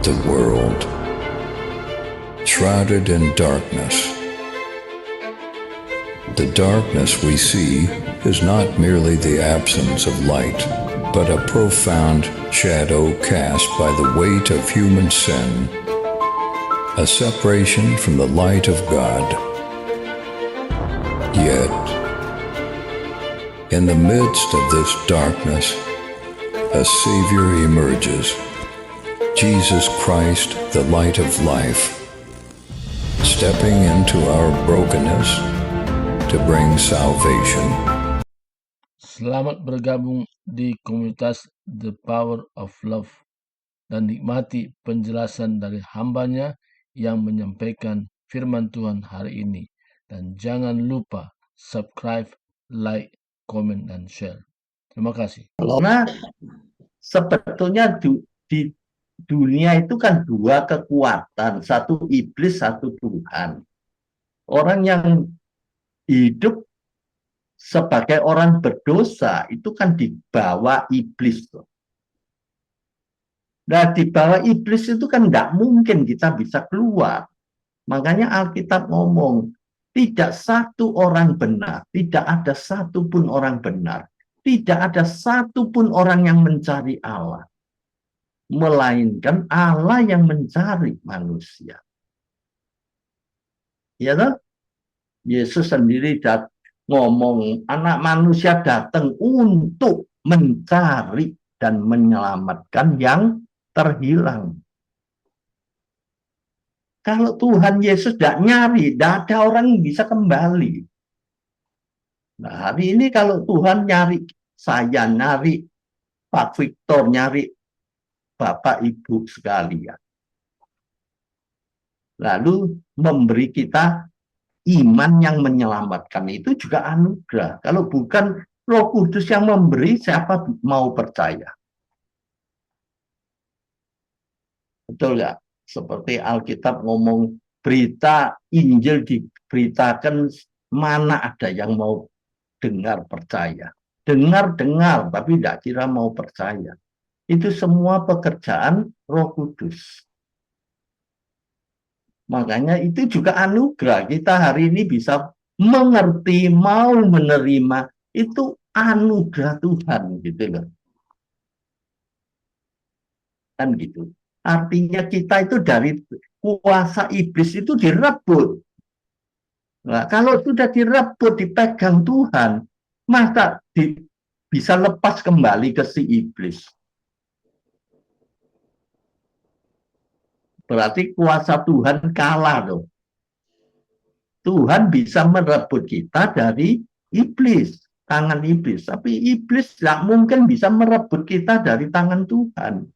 the world, shrouded in darkness. The darkness we see is not merely the absence of light, but a profound shadow cast by the weight of human sin, a separation from the light of God. Yet, in the midst of this darkness, a Savior emerges, Jesus Christ, the light of life, stepping into our brokenness to bring salvation. Selamat bergabung di komunitas The Power of Love dan nikmati penjelasan dari hambanya yang menyampaikan firman Tuhan hari ini. Dan jangan lupa subscribe, like, komen, dan share. Terima kasih. Karena sebetulnya di dunia itu kan dua kekuatan, satu iblis, satu Tuhan. Orang yang hidup sebagai orang berdosa itu kan di bawah iblis. Nah, di bawah iblis itu kan nggak mungkin kita bisa keluar. Makanya Alkitab ngomong, tidak satu orang benar, tidak ada satupun orang benar, tidak ada satupun orang yang mencari Allah, melainkan Allah yang mencari manusia. Ya toh? Yesus sendiri ngomong, anak manusia datang untuk mencari dan menyelamatkan yang terhilang. Kalau Tuhan Yesus tidak nyari, tidak ada orang yang bisa kembali. Nah, hari ini kalau Tuhan nyari saya, nyari Pak Victor, nyari Bapak Ibu sekalian, lalu memberi kita iman yang menyelamatkan, itu juga anugerah. Kalau bukan Roh Kudus yang memberi, siapa mau percaya? Betul nggak? Seperti Alkitab ngomong, berita Injil diberitakan, mana ada yang mau dengar percaya. Dengar, tapi tidak kira mau percaya. Itu semua pekerjaan Roh Kudus. Makanya itu juga anugerah. Kita hari ini bisa mengerti, mau menerima, itu anugerah Tuhan, gitu loh. Kan gitu. Artinya kita itu dari kuasa iblis itu direbut. Nah, kalau sudah direbut, dipegang Tuhan, masa bisa lepas kembali ke si iblis? Berarti kuasa Tuhan kalah loh. Tuhan bisa merebut kita dari iblis, tangan iblis. Tapi iblis tidak mungkin bisa merebut kita dari tangan Tuhan.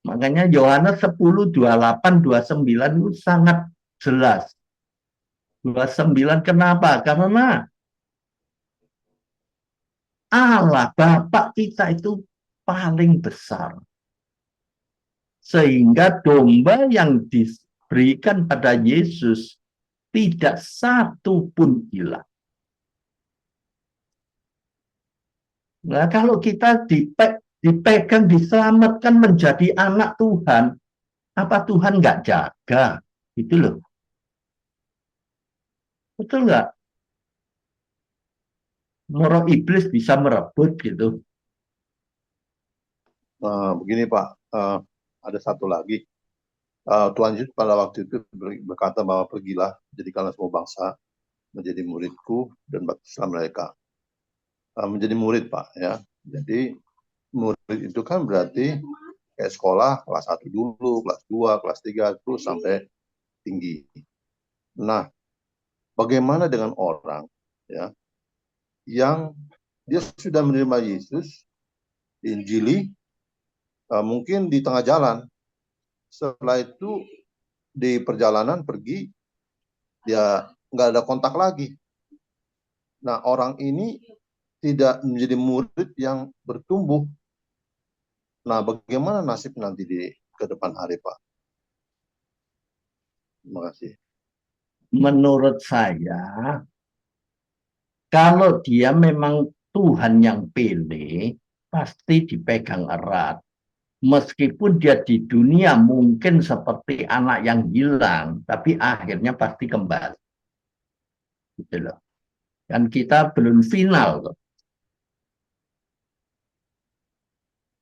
Makanya Yohanes 10, 28, 29 itu sangat jelas. 29 kenapa? Karena Allah, Bapa kita itu paling besar. Sehingga domba yang diberikan pada Yesus tidak satu pun hilang. Nah, kalau kita dipegang, diselamatkan menjadi anak Tuhan, apa Tuhan nggak jaga? Gitu loh. Betul nggak? Roh iblis bisa merebut gitu. Begini Pak, ada satu lagi. Tuhan Yesus pada waktu itu berkata bahwa pergilah, jadikanlah semua bangsa menjadi muridku dan baptislah mereka. Menjadi murid Pak, ya. Jadi murid itu kan berarti kayak sekolah kelas 1 dulu, kelas 2, kelas 3, terus sampai tinggi. Nah, bagaimana dengan orang ya yang dia sudah menerima Yesus, diinjili, mungkin di tengah jalan, setelah itu di perjalanan pergi, dia nggak ada kontak lagi. Nah, orang ini tidak menjadi murid yang bertumbuh. Nah, bagaimana nasib nanti ke depan hari, Pak? Terima kasih. Menurut saya, kalau dia memang Tuhan yang pilih, pasti dipegang erat. Meskipun dia di dunia mungkin seperti anak yang hilang, tapi akhirnya pasti kembali. Gitu loh. Dan kita belum final loh.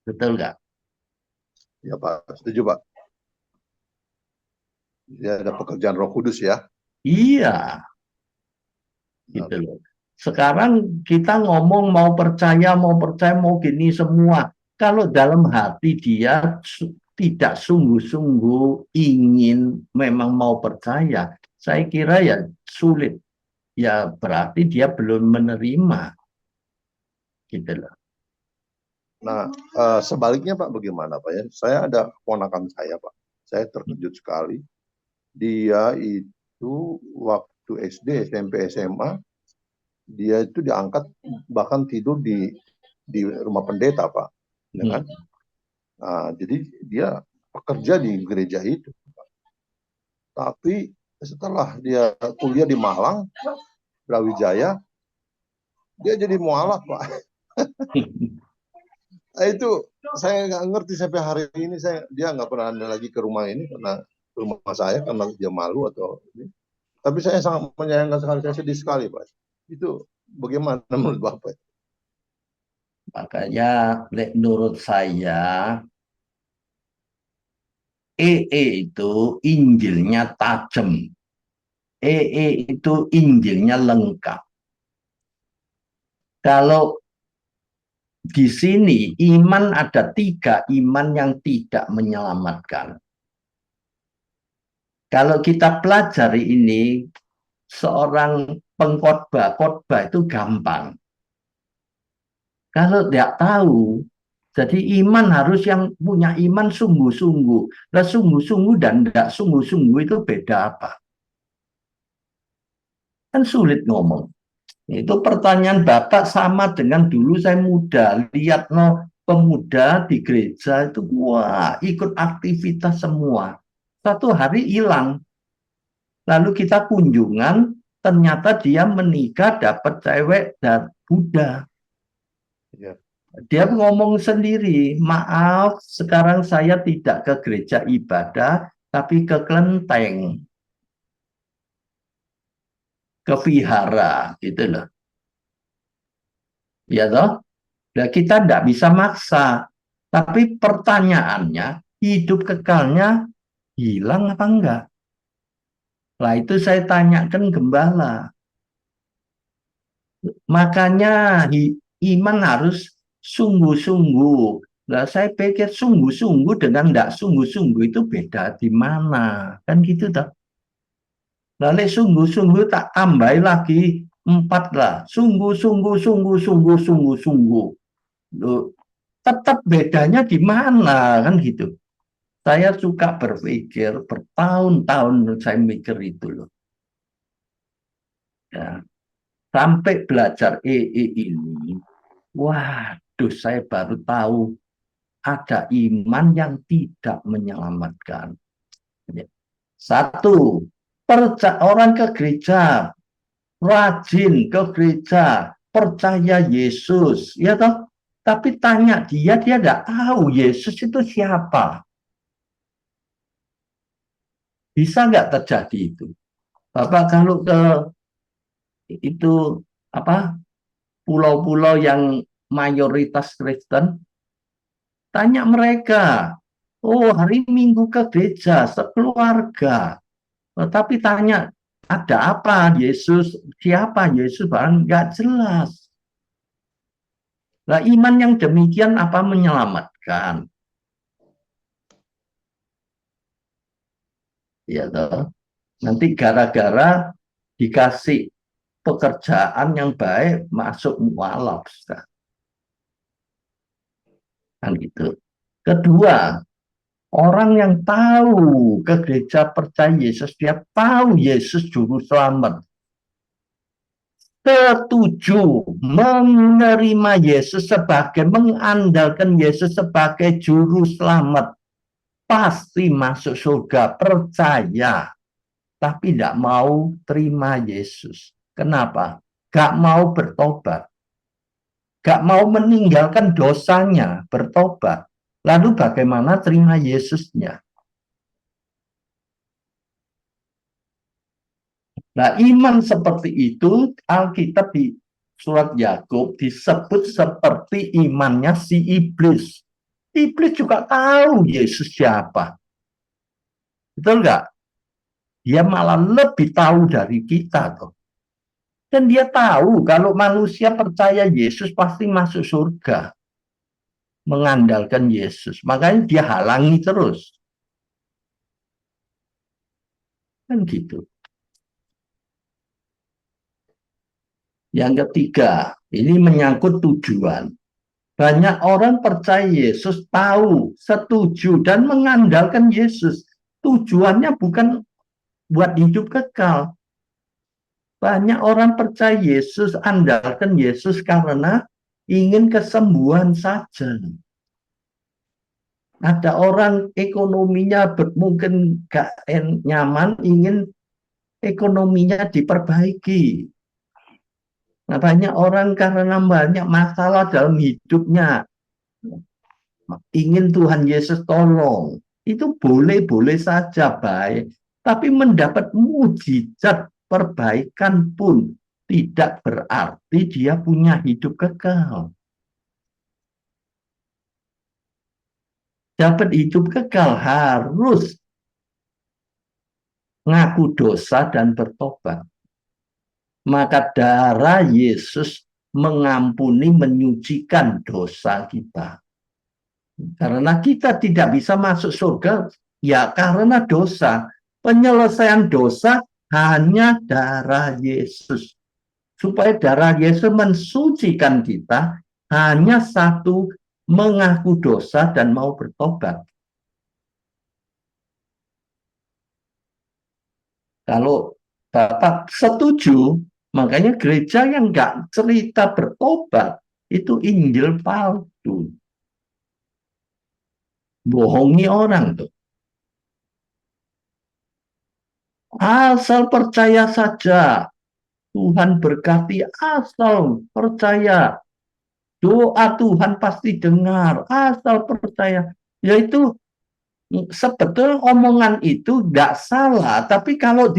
Betul nggak? Ya Pak, setuju Pak. Dia ada pekerjaan Roh Kudus ya. Iya, gitu loh. Sekarang kita ngomong mau percaya, mau gini semua. Kalau dalam hati dia tidak sungguh-sungguh ingin memang mau percaya, saya kira ya sulit. Ya berarti dia belum menerima. Gitu loh. Nah, sebaliknya Pak bagaimana Pak ya? Saya ada ponakan saya Pak. Saya terkejut sekali. Dia itu waktu SD, SMP, SMA, dia itu diangkat bahkan tidur di rumah pendeta Pak. Ya kan? Nah, jadi dia pekerja di gereja itu. Tapi setelah dia kuliah di Malang, Brawijaya, dia jadi mualaf Pak. Nah, itu saya nggak ngerti sampai hari ini, dia nggak pernah ada lagi ke rumah ini ke rumah saya karena dia malu atau ini. Tapi saya sangat menyayangkan sekali, saya sedih sekali Pak. Itu bagaimana menurut Bapak? Makanya menurut saya itu Injilnya tajam. Itu Injilnya lengkap. Kalau di sini iman ada 3 iman yang tidak menyelamatkan. Kalau kita pelajari ini, seorang pengkhotbah, khotbah itu gampang. Kalau tidak tahu, jadi iman harus yang punya iman sungguh-sungguh. Nah, sungguh-sungguh dan tidak sungguh-sungguh itu beda apa? Kan sulit ngomong. Itu pertanyaan Bapak sama dengan dulu saya muda. Lihat pemuda di gereja itu, wah ikut aktivitas semua. Satu hari hilang. Lalu kita kunjungan, ternyata dia menikah, dapat cewek dan Buddha. Ya. Dia ngomong sendiri, maaf sekarang saya tidak ke gereja ibadah, tapi ke kelenteng, ke vihara, gitu loh. Ya toh? Nah, kita tidak bisa maksa. Tapi pertanyaannya, hidup kekalnya hilang apa enggak? Lah itu saya tanyakan gembala. Makanya iman harus sungguh-sungguh. Nah, saya pikir sungguh-sungguh dengan tidak sungguh-sungguh itu beda di mana? Kan gitu toh. Lalu sungguh-sungguh tak tambahin lagi 4 lah. Sungguh-sungguh, sungguh-sungguh, sungguh-sungguh. Tetap bedanya di mana kan gitu. Saya suka berpikir, bertahun-tahun saya mikir itu loh. Ya. Sampai belajar ini, waduh saya baru tahu ada iman yang tidak menyelamatkan. Satu, orang ke gereja, rajin ke gereja, percaya Yesus, ya toh. Tapi tanya dia tidak tahu Yesus itu siapa. Bisa nggak terjadi itu? Bapak kalau ke itu apa pulau-pulau yang mayoritas Kristen, tanya mereka, oh hari Minggu ke gereja sekeluarga, tapi tanya ada apa Yesus, siapa Yesus, barang nggak jelas. Nah iman yang demikian apa menyelamatkan? Ya toh. Nanti gara-gara dikasih pekerjaan yang baik masuk mualaf kan gitu. Kedua, orang yang tahu ke gereja percaya Yesus, dia tahu Yesus juru selamat, setuju menerima Yesus sebagai, mengandalkan Yesus sebagai juru selamat, pasti masuk surga, percaya. Tapi tidak mau terima Yesus. Kenapa? Gak mau bertobat. Gak mau meninggalkan dosanya, bertobat. Lalu bagaimana terima Yesusnya? Nah, iman seperti itu Alkitab di surat Yakub disebut seperti imannya si iblis. Iblis juga tahu Yesus siapa. Betul nggak? Dia malah lebih tahu dari kita tuh. Dan dia tahu kalau manusia percaya Yesus pasti masuk surga. Mengandalkan Yesus. Makanya dia halangi terus. Kan gitu. Yang ketiga, ini menyangkut tujuan. Banyak orang percaya Yesus, tahu, setuju, dan mengandalkan Yesus. Tujuannya bukan buat hidup kekal. Banyak orang percaya Yesus, andalkan Yesus karena ingin kesembuhan saja. Ada orang ekonominya mungkin gak nyaman, ingin ekonominya diperbaiki. Nah, banyak orang karena banyak masalah dalam hidupnya, ingin Tuhan Yesus tolong. Itu boleh-boleh saja baik. Tapi mendapat mujizat perbaikan pun tidak berarti dia punya hidup kekal. Dapat hidup kekal harus ngaku dosa dan bertobat. Maka darah Yesus mengampuni, menyucikan dosa kita. Karena kita tidak bisa masuk surga, ya karena dosa. Penyelesaian dosa hanya darah Yesus. Supaya darah Yesus mensucikan kita, hanya satu, mengaku dosa dan mau bertobat. Kalau Bapak setuju, makanya gereja yang nggak cerita bertobat, itu Injil palsu. Bohongi orang tuh. Asal percaya saja. Tuhan berkati, asal percaya. Doa Tuhan pasti dengar, asal percaya. Yaitu sebetulnya omongan itu nggak salah, tapi kalau